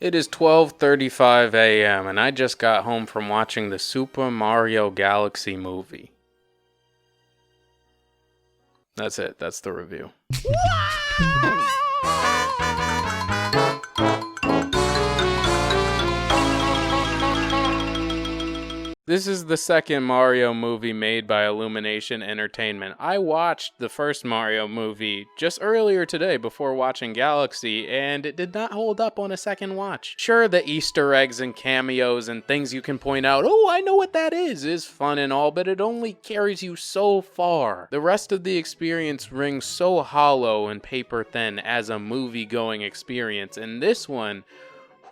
It is 12:35 a.m. and I just got home from watching the Super Mario Galaxy movie. That's it. That's the review. This is the second Mario movie made by Illumination Entertainment. I watched the first Mario movie just earlier today before watching Galaxy, and it did not hold up on a second watch. Sure, the Easter eggs and cameos and things you can point out, oh, I know what that is fun and all, but it only carries you so far. The rest of the experience rings so hollow and paper thin as a movie-going experience, and this one,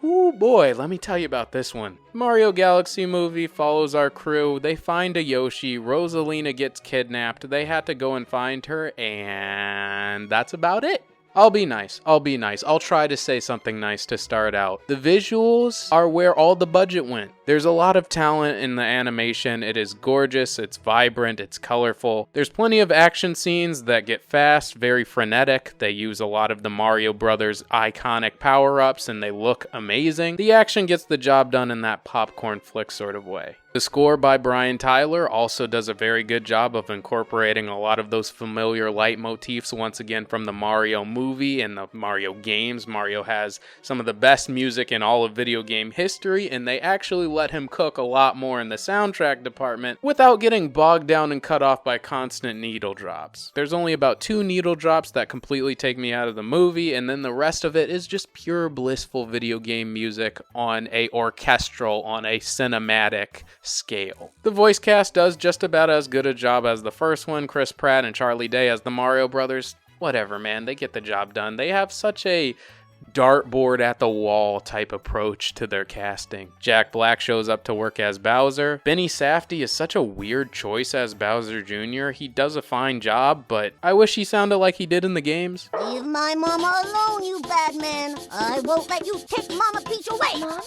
ooh boy, let me tell you about this one. Mario Galaxy movie follows our crew. They find a Yoshi. Rosalina gets kidnapped. They had to go and find her, and that's about it. I'll be nice. I'll try to say something nice to start out. The visuals are where all the budget went. There's a lot of talent in the animation. It is gorgeous, it's vibrant, it's colorful. There's plenty of action scenes that get fast, very frenetic. They use a lot of the Mario Brothers iconic power-ups and they look amazing. The action gets the job done in that popcorn flick sort of way. The score by Brian Tyler also does a very good job of incorporating a lot of those familiar leitmotifs once again from the Mario movie and the Mario games. Mario has some of the best music in all of video game history, and they actually let him cook a lot more in the soundtrack department without getting bogged down and cut off by constant needle drops. There's only about 2 needle drops that completely take me out of the movie, and then the rest of it is just pure blissful video game music on a orchestral, on a cinematic scale. The voice cast does just about as good a job as the first one. Chris Pratt and Charlie Day as the Mario Brothers. Whatever, man, they get the job done. They have such a dartboard at the wall type approach to their casting. Jack Black shows up to work as Bowser. Benny Safdie is such a weird choice as Bowser Jr. He does a fine job, but I wish he sounded like he did in the games. Leave my mama alone, you bad man. I won't let you take Mama Peach away. Mama?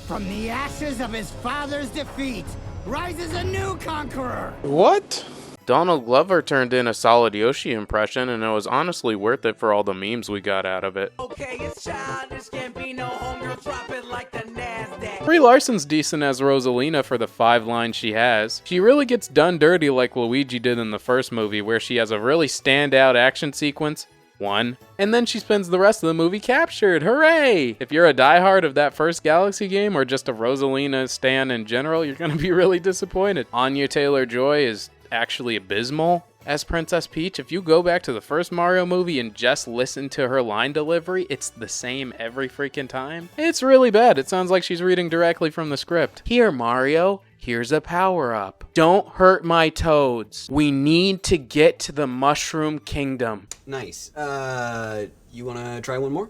From the ashes of his father's defeat rises a new conqueror. What? Donald Glover turned in a solid Yoshi impression, and it was honestly worth it for all the memes we got out of it. Okay, it's childish, can't be no homegirl, drop it like the NASDAQ. Brie Larson's decent as Rosalina for the 5 lines she has. She really gets done dirty like Luigi did in the first movie, where she has a really standout action sequence. One. And then she spends the rest of the movie captured. Hooray! If you're a diehard of that first Galaxy game or just a Rosalina stan in general, you're gonna be really disappointed. Anya Taylor-Joy is actually abysmal as Princess Peach. If you go back to the first Mario movie and just listen to her line delivery, it's the same every freaking time. It's really bad. It sounds like she's reading directly from the script. Here, Mario. Here's a power-up. Don't hurt my toads. We need to get to the Mushroom Kingdom. Nice. You wanna try one more?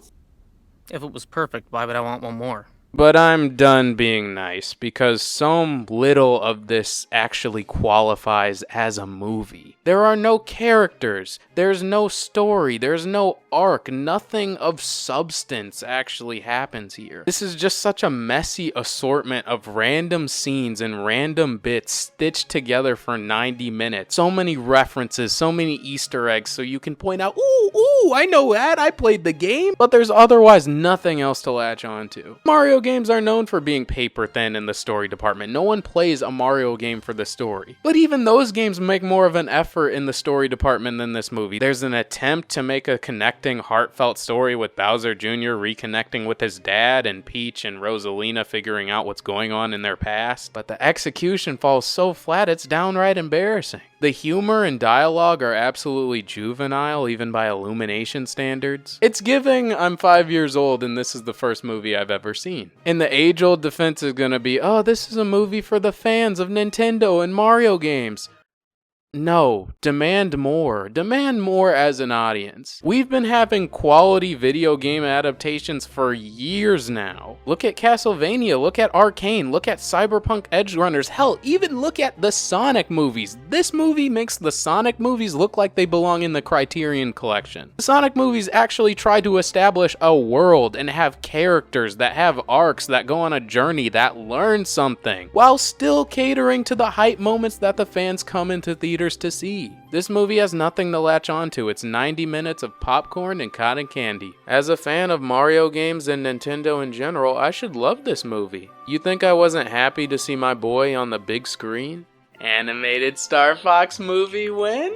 If it was perfect, why would I want one more? But I'm done being nice because so little of this actually qualifies as a movie. There are no characters, there's no story, there's no arc, nothing of substance actually happens here. This is just such a messy assortment of random scenes and random bits stitched together for 90 minutes. So many references, so many Easter eggs so you can point out, ooh, I know that, I played the game, but there's otherwise nothing else to latch onto. Mario games are known for being paper thin in the story department. No one plays a Mario game for the story. But even those games make more of an effort in the story department than this movie. There's an attempt to make a connecting, heartfelt story with Bowser Jr. reconnecting with his dad and Peach and Rosalina figuring out what's going on in their past. But the execution falls so flat, it's downright embarrassing. The humor and dialogue are absolutely juvenile, even by Illumination standards. It's giving, I'm 5 years old and this is the first movie I've ever seen. And the age-old defense is gonna be, oh, this is a movie for the fans of Nintendo and Mario games. No, demand more. Demand more as an audience. We've been having quality video game adaptations for years now. Look at Castlevania, look at Arcane, look at Cyberpunk Edgerunners, hell, even look at the Sonic movies. This movie makes the Sonic movies look like they belong in the Criterion Collection. The Sonic movies actually try to establish a world and have characters that have arcs that go on a journey that learn something, while still catering to the hype moments that the fans come into theaters theaters to see. This movie has nothing to latch onto. It's 90 minutes of popcorn and cotton candy. As a fan of Mario games and Nintendo in general, I should love this movie. You think I wasn't happy to see my boy on the big screen? Animated Star Fox movie win?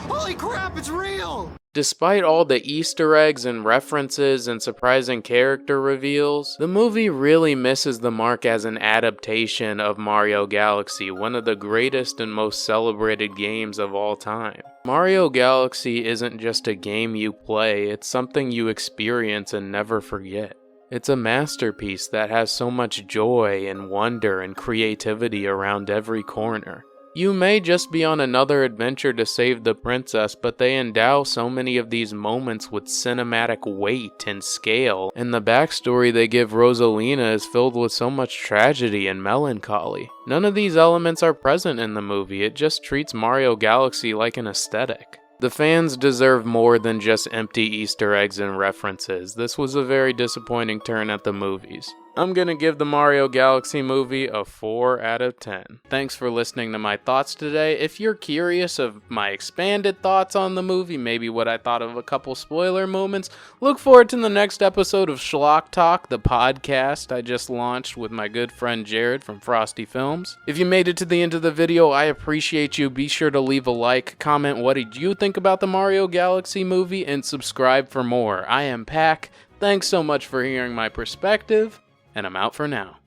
Holy crap, it's real! Despite all the Easter eggs and references and surprising character reveals, the movie really misses the mark as an adaptation of Mario Galaxy, one of the greatest and most celebrated games of all time. Mario Galaxy isn't just a game you play, it's something you experience and never forget. It's a masterpiece that has so much joy and wonder and creativity around every corner. You may just be on another adventure to save the princess, but they endow so many of these moments with cinematic weight and scale, and the backstory they give Rosalina is filled with so much tragedy and melancholy. None of these elements are present in the movie, it just treats Mario Galaxy like an aesthetic. The fans deserve more than just empty Easter eggs and references. This was a very disappointing turn at the movies. I'm gonna give the Mario Galaxy movie a 4 out of 10. Thanks for listening to my thoughts today. If you're curious of my expanded thoughts on the movie, maybe what I thought of a couple spoiler moments, look forward to the next episode of Schlock Talk, the podcast I just launched with my good friend Jared from Frosty Films. If you made it to the end of the video, I appreciate you. Be sure to leave a like, comment what did you think about the Mario Galaxy movie, and subscribe for more. I am Pac. Thanks so much for hearing my perspective, and I'm out for now.